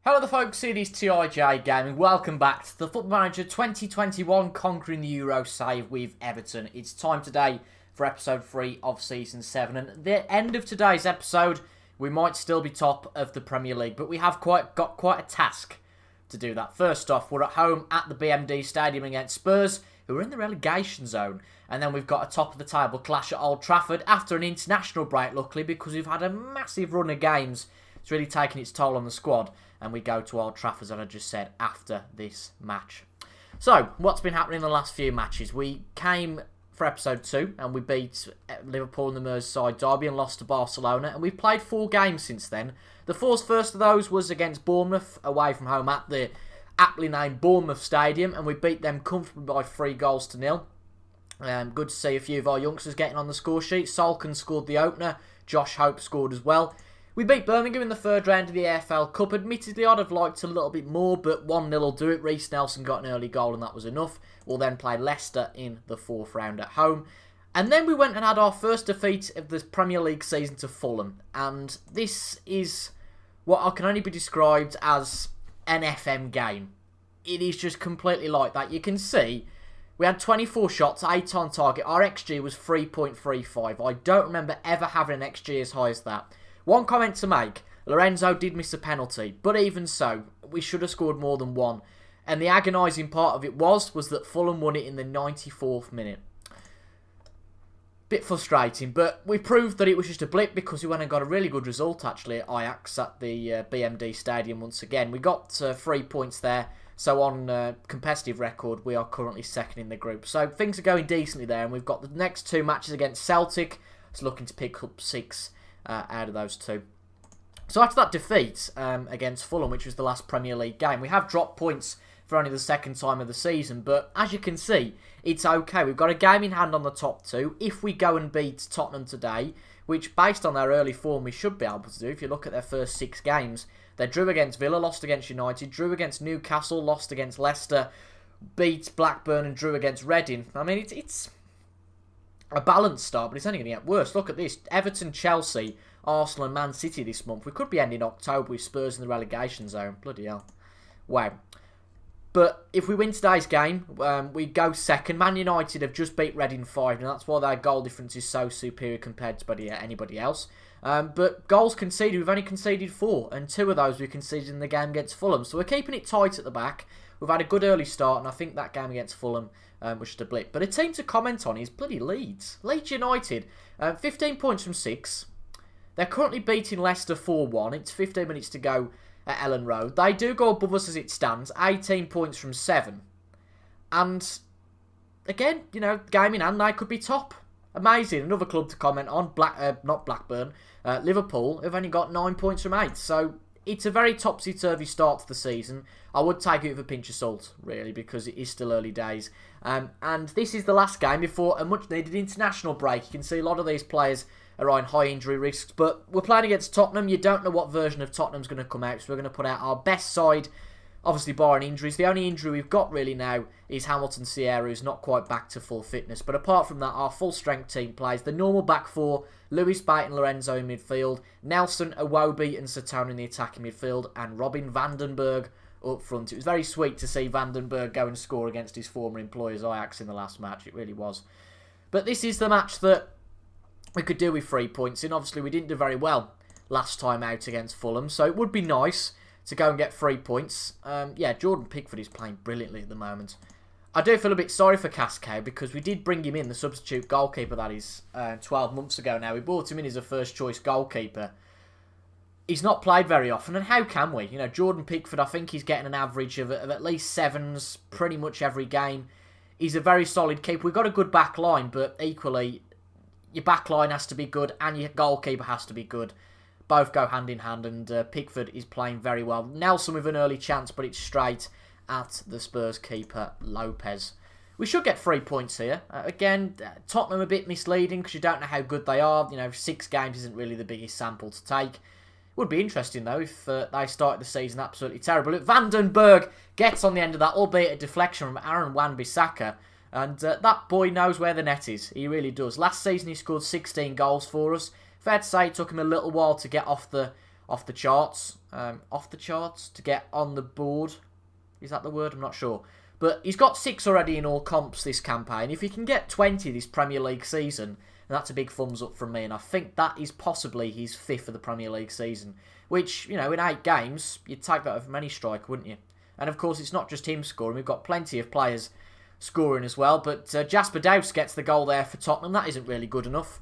Hello there folks, it is TIJ Gaming. Welcome back to the Football Manager 2021 Conquering the Euro save with Everton. It's time today for episode 3 of Season 7. And at the end of today's episode, we might still be top of the Premier League, but we have got quite a task to do that. First off, we're at home at the BMD Stadium against Spurs, who are in the relegation zone. And then we've got a top of the table clash at Old Trafford after an international break, luckily, because we've had a massive run of games. It's really taken its toll on the squad. And we go to Old Trafford, as I just said, after this match. So, what's been happening in the last few matches? We came for episode 2 and we beat Liverpool in the Merseyside derby and lost to Barcelona. And we've played 4 games since then. The first of those was against Bournemouth, away from home at the aptly named Bournemouth Stadium. And we beat them comfortably by 3-0. Good to see a few of our youngsters getting on the score sheet. Solskjaer scored the opener. Josh Hope scored as well. We beat Birmingham in the third round of the AFL Cup. Admittedly, I'd have liked a little bit more, but 1-0 will do it. Reece Nelson got an early goal and that was enough. We'll then play Leicester in the 4th round at home. And then we went and had our first defeat of the Premier League season to Fulham. And this is what can only be described as an FM game. It is just completely like that. You can see we had 24 shots, 8 on target. Our XG was 3.35. I don't remember ever having an XG as high as that. One comment to make, Lorenzo did miss a penalty, but even so, we should have scored more than one. And the agonising part of it was that Fulham won it in the 94th minute. Bit frustrating, but we proved that it was just a blip because we went and got a really good result actually at Ajax at the BMD Stadium once again. We got 3 points there, so on competitive record we are currently second in the group. So things are going decently there, and we've got the next 2 matches against Celtic. It's looking to pick up 6 out of those 2. So after that defeat against Fulham, which was the last Premier League game, we have dropped points for only the 2nd time of the season, but as you can see, it's okay. We've got a game in hand on the top 2. If we go and beat Tottenham today, which based on their early form we should be able to do, if you look at their first 6 games, they drew against Villa, lost against United, drew against Newcastle, lost against Leicester, beat Blackburn and drew against Reading. I mean, it's a balanced start, but it's only going to get worse. Look at this. Everton, Chelsea, Arsenal and Man City this month. We could be ending October with Spurs in the relegation zone. Bloody hell. Wow. But if we win today's game, we go second. Man United have just beat Reading 5, and that's why their goal difference is so superior compared to anybody else. But goals conceded, we've only conceded 4, and 2 of those we conceded in the game against Fulham. So we're keeping it tight at the back. We've had a good early start, and I think that game against Fulham was just a blip. But a team to comment on is bloody Leeds. Leeds United, 15 points from 6. They're currently beating Leicester 4-1. It's 15 minutes to go at Ellen Road. They do go above us as it stands, 18 points from 7. And again, game in hand, they could be top. Amazing. Another club to comment on, not Blackburn, Liverpool have only got 9 points from 8. So it's a very topsy-turvy start to the season. I would take it with a pinch of salt, really, because it is still early days. And this is the last game before a much-needed international break. You can see a lot of these players are on high injury risks, but we're playing against Tottenham. You don't know what version of Tottenham's going to come out, so we're going to put out our best side, obviously barring injuries. The only injury we've got really now is Hamilton Sierra, who's not quite back to full fitness. But apart from that, our full-strength team plays the normal back 4, Lewis, Bate and Lorenzo in midfield, Nelson, Iwobi and Satone in the attacking midfield, and Robin Vandenberg up front. It was very sweet to see Vandenberg go and score against his former employers Ajax in the last match. It really was. But this is the match that we could do with 3 points in. Obviously, we didn't do very well last time out against Fulham, so it would be nice to go and get 3 points. Yeah, Jordan Pickford is playing brilliantly at the moment. I do feel a bit sorry for Cascade because we did bring him in, the substitute goalkeeper, that is, 12 months ago now. We brought him in as a first-choice goalkeeper. He's not played very often, and how can we? Jordan Pickford, I think he's getting an average of at least 7s pretty much every game. He's a very solid keeper. We've got a good back line, but equally, your back line has to be good and your goalkeeper has to be good. Both go hand in hand, and Pickford is playing very well. Nelson with an early chance, but it's straight at the Spurs keeper, Lopez. We should get 3 points here. Again, Tottenham a bit misleading because you don't know how good they are. 6 games isn't really the biggest sample to take. Would be interesting, though, if they started the season absolutely terrible. Vandenberg gets on the end of that, albeit a deflection from Aaron Wan-Bissaka. And that boy knows where the net is. He really does. Last season, he scored 16 goals for us. Fair to say, it took him a little while to get off the off the charts. Off the charts to get on the board. Is that the word? I'm not sure. But he's got 6 already in all comps this campaign. If he can get 20 this Premier League season, that's a big thumbs up from me. And I think that is possibly his 5th of the Premier League season. Which, in 8 games, you'd take that over any striker, wouldn't you? And of course, it's not just him scoring. We've got plenty of players scoring as well. But Jasper Douse gets the goal there for Tottenham. That isn't really good enough.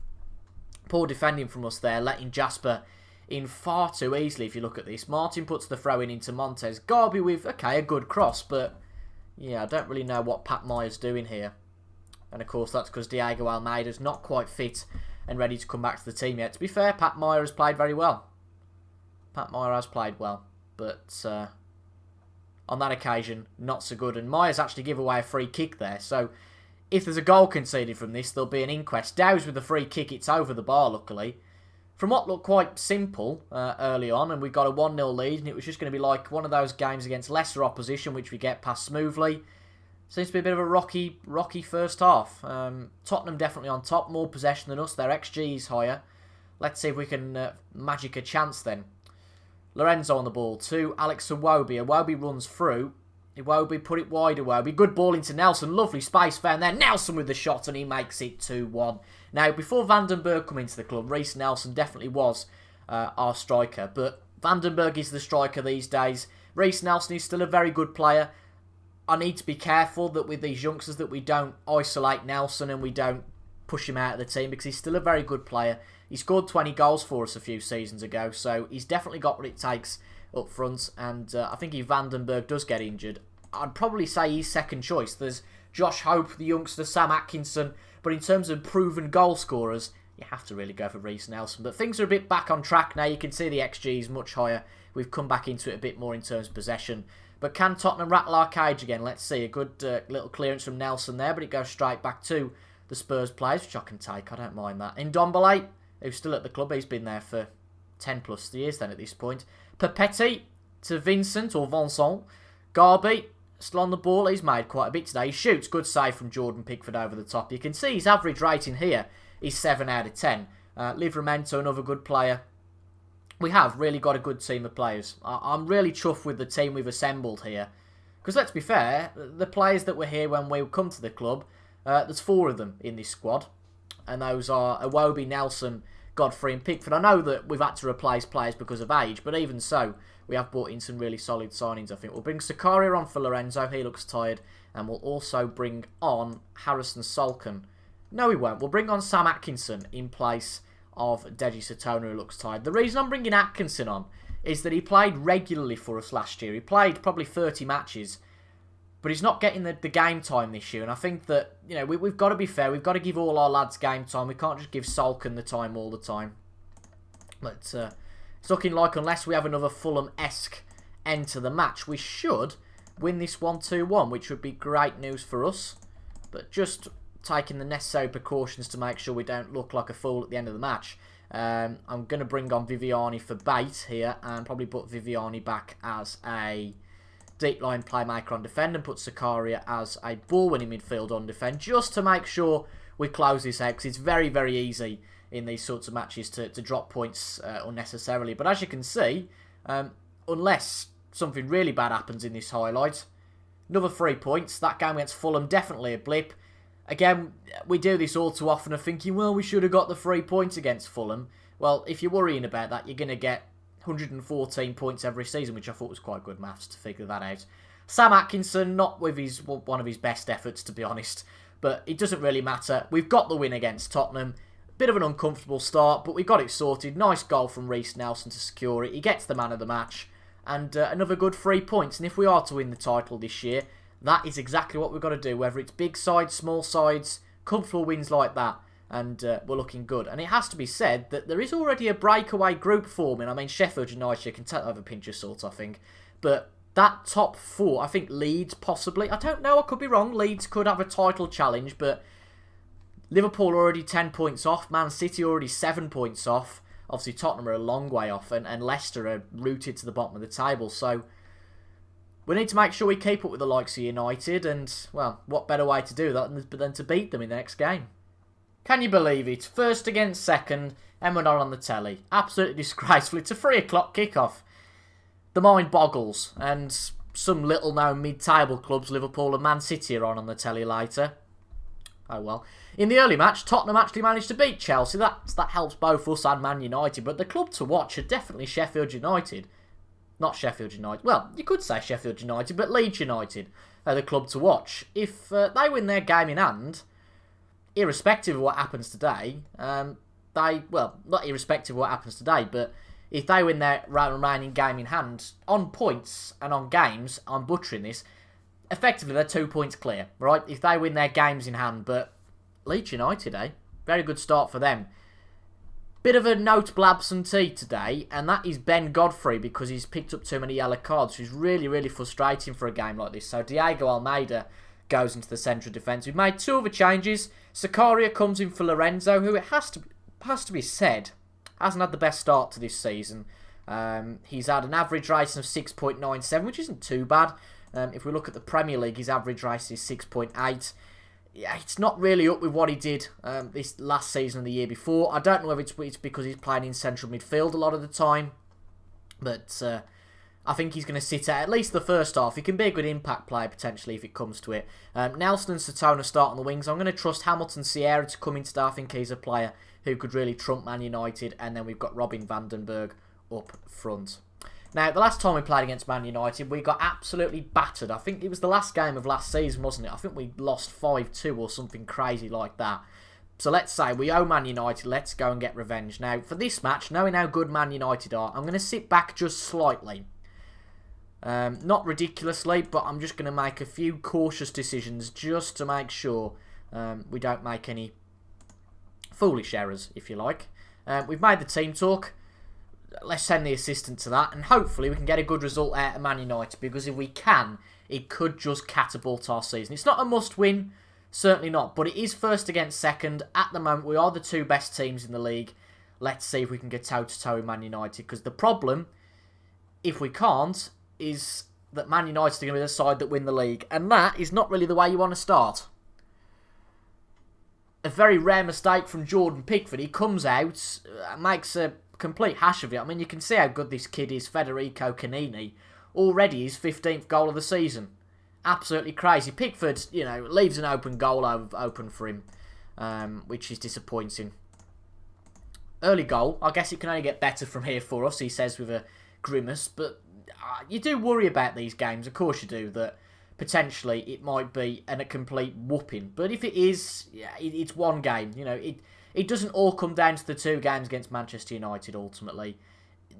Poor defending from us there, letting Jasper in far too easily if you look at this. Martin puts the throw in into Montez. Garby with, okay, a good cross, but yeah, I don't really know what Pat Meyer's doing here. And of course, that's because Diego Almeida's not quite fit and ready to come back to the team yet. To be fair, Pat Meyer has played very well. Pat Meyer has played well, but on that occasion, not so good. And Meyer's actually give away a free kick there, so if there's a goal conceded from this, there'll be an inquest. Dowes with the free kick, it's over the bar, luckily. From what looked quite simple early on, and we got a 1-0 lead, and it was just going to be like one of those games against lesser opposition, which we get past smoothly. Seems to be a bit of a rocky first half. Tottenham definitely on top, more possession than us. Their XG is higher. Let's see if we can magic a chance then. Lorenzo on the ball to Alex Iwobi. Iwobi runs through. Iwobi put it wide. Iwobi. Good ball into Nelson. Lovely space found there. Nelson with the shot, and he makes it 2-1. Now, before Vandenberg come into the club, Reece Nelson definitely was our striker. But Vandenberg is the striker these days. Reece Nelson is still a very good player. I need to be careful that with these youngsters that we don't isolate Nelson and we don't push him out of the team, because he's still a very good player. He scored 20 goals for us a few seasons ago, so he's definitely got what it takes up front. And I think if Vandenberg does get injured, I'd probably say he's second choice. There's Josh Hope, the youngster, Sam Atkinson, but in terms of proven goal scorers, you have to really go for Reece Nelson. But things are a bit back on track now. You can see the XG is much higher. We've come back into it a bit more in terms of possession. But can Tottenham rattle our cage again? Let's see. A good little clearance from Nelson there, but it goes straight back to the Spurs players, which I can take. I don't mind that. Ndombele, who's still at the club. He's been there for 10 plus years then at this point. Perpetti to Vincent or Vincent. Garby still on the ball. He's made quite a bit today. He shoots. Good save from Jordan Pickford over the top. You can see his average rating here is 7 out of 10. Livramento, another good player. We have really got a good team of players. I'm really chuffed with the team we've assembled here. Because let's be fair, the players that were here when we come to the club, there's 4 of them in this squad. And those are Iwobi, Nelson, Godfrey and Pickford. I know that we've had to replace players because of age, but even so, we have brought in some really solid signings, I think. We'll bring SOLSKJAER on for Lorenzo. He looks tired. And we'll also bring on Harrison Solken. No, we won't. We'll bring on Sam Atkinson in place of Deji Satona, who looks tired. The reason I'm bringing Atkinson on is that he played regularly for us last year. He played probably 30 matches, but he's not getting the game time this year. And I think that, we've got to be fair. We've got to give all our lads game time. We can't just give Solken the time all the time. But it's looking like, unless we have another Fulham-esque end to the match, we should win this 1-2-1, which would be great news for us. But just taking the necessary precautions to make sure we don't look like a fool at the end of the match. I'm going to bring on Viviani for bait here and probably put Viviani back as a deep line playmaker on defend and put SOLSKJAER as a ball-winning midfield on defend, just to make sure we close this out, because it's very, very easy in these sorts of matches to drop points unnecessarily. But as you can see, unless something really bad happens in this highlight, another 3 points. That game against Fulham, definitely a blip. Again, we do this all too often of thinking, well, we should have got the 3 points against Fulham. Well, if you're worrying about that, you're going to get 114 points every season, which I thought was quite good maths to figure that out. Sam Atkinson, not with one of his best efforts, to be honest, but it doesn't really matter. We've got the win against Tottenham. Bit of an uncomfortable start, but we got it sorted. Nice goal from Reece Nelson to secure it. He gets the man of the match, and another good 3 points. And if we are to win the title this year, that is exactly what we've got to do, whether it's big sides, small sides, comfortable wins like that, and we're looking good. And it has to be said that there is already a breakaway group forming. I mean, Sheffield United can take over a pinch of salt, I think. But that top 4, I think Leeds possibly, I don't know, I could be wrong, Leeds could have a title challenge, but Liverpool already 10 points off, Man City already 7 points off. Obviously Tottenham are a long way off, and Leicester are rooted to the bottom of the table, so we need to make sure we keep up with the likes of United, and, well, what better way to do that than to beat them in the next game? Can you believe it? First against second and we're not on the telly. Absolutely disgraceful. It's a 3 o'clock kickoff. The mind boggles, and some little-known mid-table clubs, Liverpool and Man City, are on the telly later. Oh well. In the early match, Tottenham actually managed to beat Chelsea. That helps both us and Man United, but the club to watch are definitely Sheffield United. Not Sheffield United. Well, you could say Sheffield United, but Leeds United are the club to watch. If they win their game in hand, irrespective of what happens today, not irrespective of what happens today, but if they win their remaining game in hand, on points and on games, I'm butchering this, effectively they're 2 points clear, right? If they win their games in hand, but Leeds United, very good start for them. Bit of a notable absentee today, and that is Ben Godfrey, because he's picked up too many yellow cards, which is really, really frustrating for a game like this. So Diego Almeida goes into the central defence. We've made 2 other changes. SOLSKJAER comes in for Lorenzo, who, it has to be said, hasn't had the best start to this season. He's had an average rating of 6.97, which isn't too bad. If we look at the Premier League, his average rating is 6.8. Yeah, it's not really up with what he did this last season and the year before. I don't know if it's because he's playing in central midfield a lot of the time, but I think he's going to sit at least the first half. He can be a good impact player potentially if it comes to it. Nelson and Satona start on the wings. I'm going to trust Hamilton Sierra to come in today. I think he's a player who could really trump Man United, and then we've got Robin van den Berg up front. Now, the last time we played against Man United, we got absolutely battered. I think it was the last game of last season, wasn't it? I think we lost 5-2 or something crazy like that. So let's say we owe Man United, let's go and get revenge. Now, for this match, knowing how good Man United are, I'm going to sit back just slightly. Not ridiculously, but I'm just going to make a few cautious decisions just to make sure we don't make any foolish errors, if you like. We've made the team talk. Let's send the assistant to that, and hopefully we can get a good result out of Man United, because if we can, it could just catapult our season. It's not a must-win, certainly not, but it is first against second. At the moment, we are the 2 best teams in the league. Let's see if we can get toe-to-toe with Man United, because the problem, if we can't, is that Man United are going to be the side that win the league, and that is not really the way you want to start. A very rare mistake from Jordan Pickford. He comes out, makes a complete hash of it. I mean, you can see how good this kid is, Federico Chiellini. Already his 15th goal of the season. Absolutely crazy. Pickford, leaves an open goal open for him, which is disappointing. Early goal. I guess it can only get better from here for us, he says with a grimace. But you do worry about these games, of course you do, that potentially it might be a complete whooping. But if it is, it's one game. It doesn't all come down to the 2 games against Manchester United, ultimately.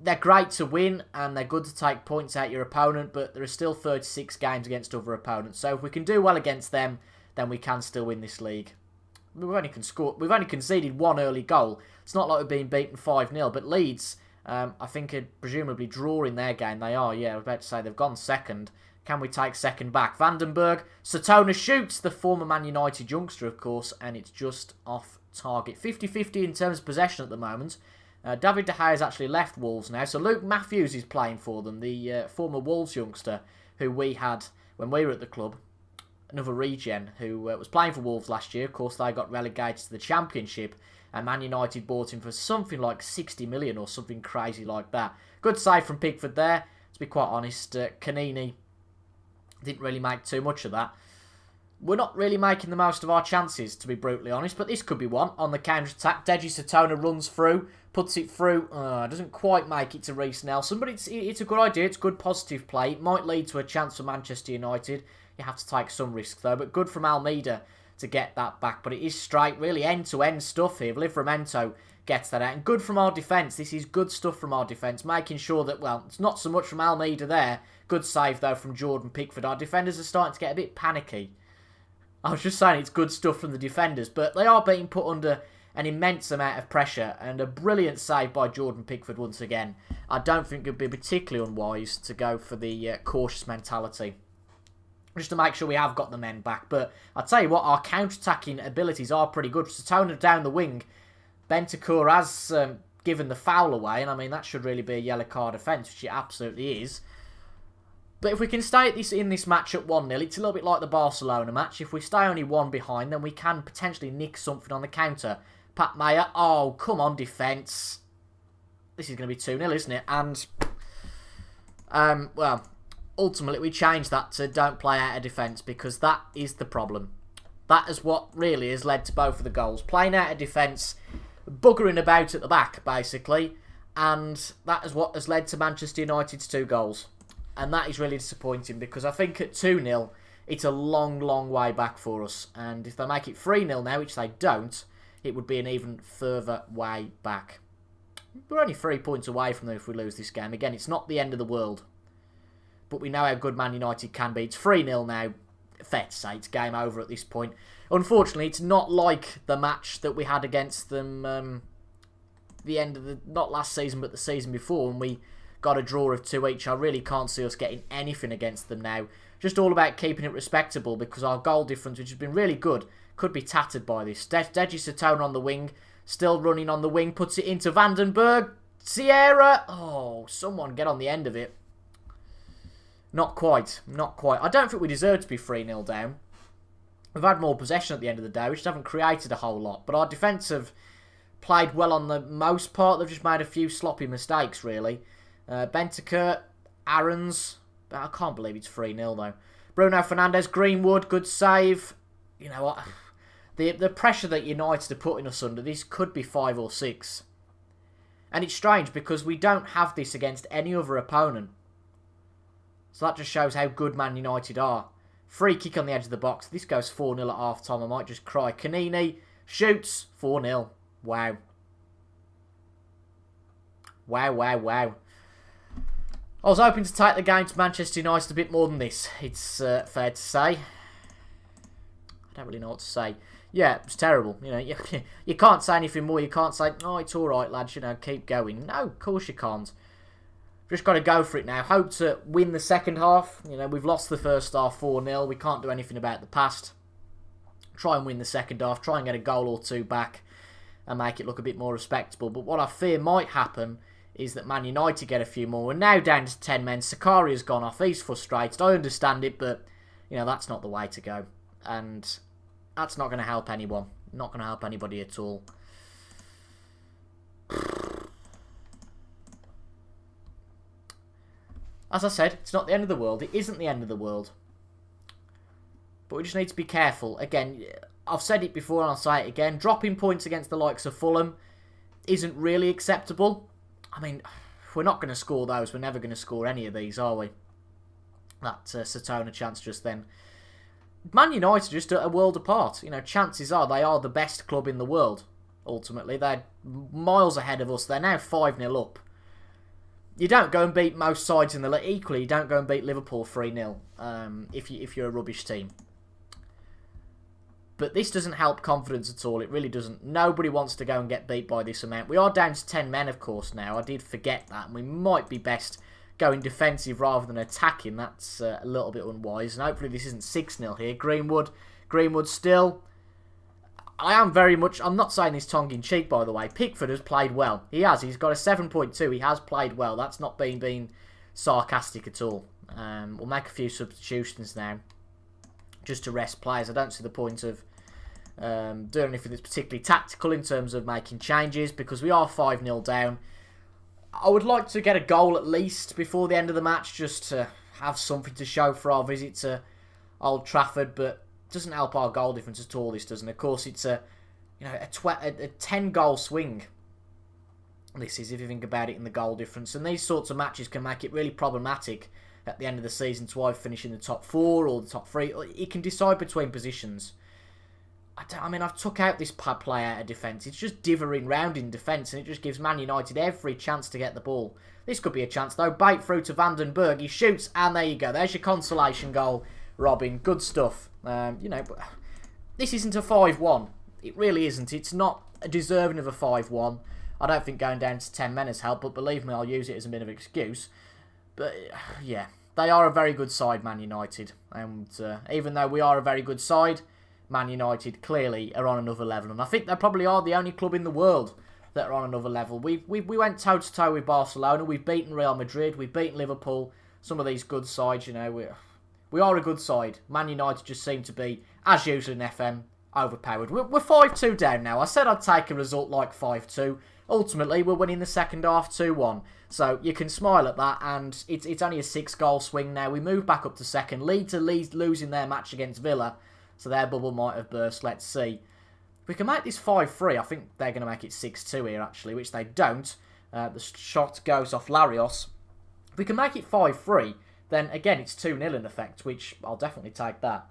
They're great to win, and they're good to take points out your opponent, but there are still 36 games against other opponents. So if we can do well against them, then we can still win this league. We've only conceded 1 early goal. It's not like we've been beaten 5-0, but Leeds, I think, are presumably drawing their game. They are, I was about to say they've gone second. Can we take second back? Van den Berg, Satona shoots, the former Man United youngster, of course, and it's just off target. 50-50 in terms of possession at the moment. David De Gea has actually left Wolves now, so Luke Matthews is playing for them, the former Wolves youngster who we had when we were at the club. Another regen who was playing for Wolves last year. Of course, they got relegated to the Championship, and Man United bought him for something like 60 million or something crazy like that. Good save from Pickford there. To be quite honest, Chiellini didn't really make too much of that. We're not really making the most of our chances, to be brutally honest, but this could be one. On the counter-attack, Deji Satona runs through, puts it through, doesn't quite make it to Reece Nelson, but it's a good idea, it's good positive play. It might lead to a chance for Manchester United. You have to take some risk though, but good from Almeida to get that back. But it is straight, really end-to-end stuff here. Livramento gets that out, and good from our defence. This is good stuff from our defence, making sure that, well, it's not so much from Almeida there. Good save though from Jordan Pickford. Our defenders are starting to get a bit panicky. I was just saying it's good stuff from the defenders, but they are being put under an immense amount of pressure, and a brilliant save by Jordan Pickford once again. I don't think it would be particularly unwise to go for the cautious mentality, just to make sure we have got the men back. But I'll tell you what, our counter-attacking abilities are pretty good. Satona down the wing, Bentancur has given the foul away, and I mean that should really be a yellow card offence, which it absolutely is. But if we can stay in this match at 1-0, it's a little bit like the Barcelona match. If we stay only 1 behind, then we can potentially nick something on the counter. Pat Mayer. Oh, come on, defence. This is going to be 2-0, isn't it? And, well, ultimately we changed that to don't play out of defence because that is the problem. That is what really has led to both of the goals. Playing out of defence, buggering about at the back, basically. And that is what has led to Manchester United's 2 goals. And that is really disappointing because I think at 2-0, it's a long, long way back for us. And if they make it 3-0 now, which they don't, it would be an even further way back. We're only 3 points away from them if we lose this game. Again, it's not the end of the world. But we know how good Man United can be. It's 3-0 now. Fair to say, it's game over at this point. Unfortunately, it's not like the match that we had against them the end of the, not last season, but the season before, when we got a draw of 2 each. I really can't see us getting anything against them now. Just all about keeping it respectable because our goal difference, which has been really good, could be tattered by this. Deji Satona on the wing, still running on the wing, puts it into Vandenberg. Sierra! Oh, someone get on the end of it. Not quite, not quite. I don't think we deserve to be 3-0 down. We've had more possession at the end of the day, which haven't created a whole lot. But our defence have played well on the most part. They've just made a few sloppy mistakes, really. Bentancur, Aarons. I can't believe it's 3-0, though. Bruno Fernandes, Greenwood, good save. You know what? The pressure that United are putting us under, this could be 5 or 6. And it's strange because we don't have this against any other opponent. So that just shows how good Man United are. Free kick on the edge of the box. This goes 4-0 at half-time. I might just cry. Kanini shoots 4-0. Wow. Wow, wow, wow. I was hoping to take the game to Manchester United a bit more than this. It's fair to say. I don't really know what to say. Yeah, it was terrible. You know, you can't say anything more. You can't say, oh, it's all right, lads. You know, keep going. No, of course you can't. Just got to go for it now. Hope to win the second half. You know, we've lost the first half 4-0. We can't do anything about the past. Try and win the second half. Try and get a goal or 2 back and make it look a bit more respectable. But what I fear might happen is that Man United get a few more. We're now down to 10 men. Sakari has gone off. He's frustrated. I understand it, but, you know, that's not the way to go. And that's not going to help anyone. Not going to help anybody at all. As I said, it's not the end of the world. It isn't the end of the world. But we just need to be careful. Again, I've said it before and I'll say it again. Dropping points against the likes of Fulham isn't really acceptable. I mean, if we're not going to score those, we're never going to score any of these, are we? That Satona chance just then. Man United are just a world apart. You know, chances are they are the best club in the world, ultimately. They're miles ahead of us. They're now 5-0 up. You don't go and beat most sides in the league. Equally, you don't go and beat Liverpool 3-0 if you're a rubbish team. But this doesn't help confidence at all. It really doesn't. Nobody wants to go and get beat by this amount. We are down to 10 men, of course, now. I did forget that. And we might be best going defensive rather than attacking. That's a little bit unwise. And hopefully this isn't 6-0 here. Greenwood still. I'm not saying this tongue-in-cheek, by the way. Pickford has played well. He has. He's got a 7.2. He has played well. That's not being sarcastic at all. We'll make a few substitutions now, just to rest players. I don't see the point of doing anything that's particularly tactical in terms of making changes, because we are 5-0 down. I would like to get a goal at least before the end of the match, just to have something to show for our visit to Old Trafford, but doesn't help our goal difference at all, this doesn't. Of course, it's a 10-goal swing. This is, if you think about it, in the goal difference. And these sorts of matches can make it really problematic at the end of the season to either finish in the top 4 or the top 3. It can decide between positions. I've took out this play out of defence. It's just dithering round in defence, and it just gives Man United every chance to get the ball. This could be a chance, though. Bait through to Vandenberg. He shoots, and there you go. There's your consolation goal, Robin. Good stuff. This isn't a 5-1. It really isn't. It's not deserving of a 5-1. I don't think going down to 10 men has helped, but believe me, I'll use it as a bit of an excuse. But, yeah, they are a very good side, Man United. And even though we are a very good side, Man United clearly are on another level. And I think they probably are the only club in the world that are on another level. We went toe-to-toe with Barcelona. We've beaten Real Madrid. We've beaten Liverpool. Some of these good sides, you know, we are a good side. Man United just seem to be, as usual in FM, overpowered. We're 5-2 down now. I said I'd take a result like 5-2. Ultimately, we're winning the second half 2-1. So you can smile at that, and it's only a 6-goal swing now. We move back up to second. Leeds are losing their match against Villa, so their bubble might have burst. Let's see. If we can make this 5-3, I think they're going to make it 6-2 here, actually, which they don't. The shot goes off Larios. If we can make it 5-3, then again, it's 2-0 in effect, which I'll definitely take that.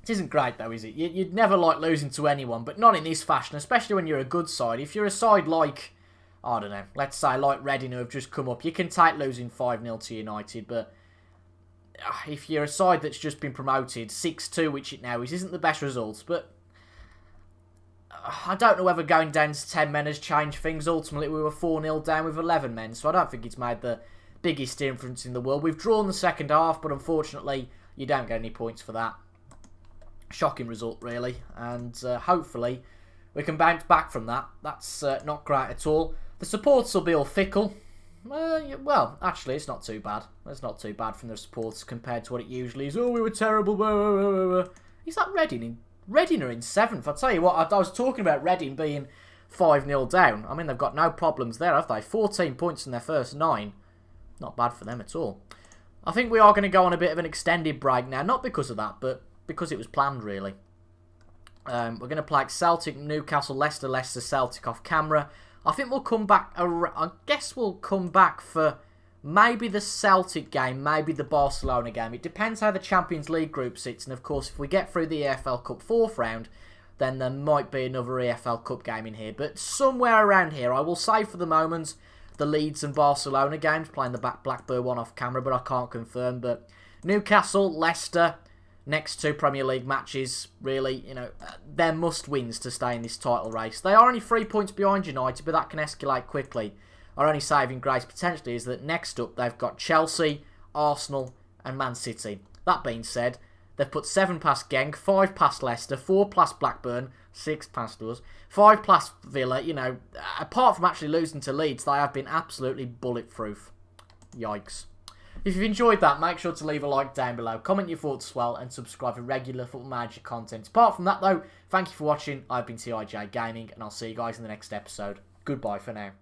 It isn't great though, is it? You'd never like losing to anyone, but not in this fashion, especially when you're a good side. If you're a side like, I don't know, let's say like Reading who have just come up, you can take losing 5-0 to United, but if you're a side that's just been promoted, 6-2, which it now is, isn't the best results, but I don't know whether going down to 10 men has changed things. Ultimately, we were 4-0 down with 11 men, so I don't think it's made the biggest difference in the world. We've drawn the second half, but unfortunately, you don't get any points for that. Shocking result, really, and hopefully we can bounce back from that. That's not great at all. The supporters will be all fickle. Well, actually, it's not too bad. It's not too bad from the supporters compared to what it usually is. Oh, we were terrible. Is that Reading? Reading are in 7th. I'll tell you what, I was talking about Reading being 5-0 down. I mean, they've got no problems there, have they? 14 points in their first 9. Not bad for them at all. I think we are going to go on a bit of an extended break now. Not because of that, but because it was planned, really. We're going to play Celtic, Newcastle, Leicester, Leicester, Celtic off camera. I think we'll come back. I guess we'll come back for maybe the Celtic game, maybe the Barcelona game. It depends how the Champions League group sits. And of course, if we get through the EFL Cup 4th round, then there might be another EFL Cup game in here. But somewhere around here, I will say for the moment, the Leeds and Barcelona games, playing the Blackburn one off camera, but I can't confirm. But Newcastle, Leicester, next 2 Premier League matches, really, you know, they're must-wins to stay in this title race. They are only 3 points behind United, but that can escalate quickly. Our only saving grace potentially is that next up they've got Chelsea, Arsenal and Man City. That being said, they've put 7 past Genk, 5 past Leicester, 4 past Blackburn, 6 past us, 5 past Villa. You know, apart from actually losing to Leeds, they have been absolutely bulletproof. Yikes. If you've enjoyed that, make sure to leave a like down below, comment your thoughts as well, and subscribe for regular Football Manager content. Apart from that though, thank you for watching. I've been TIJ Gaming, and I'll see you guys in the next episode. Goodbye for now.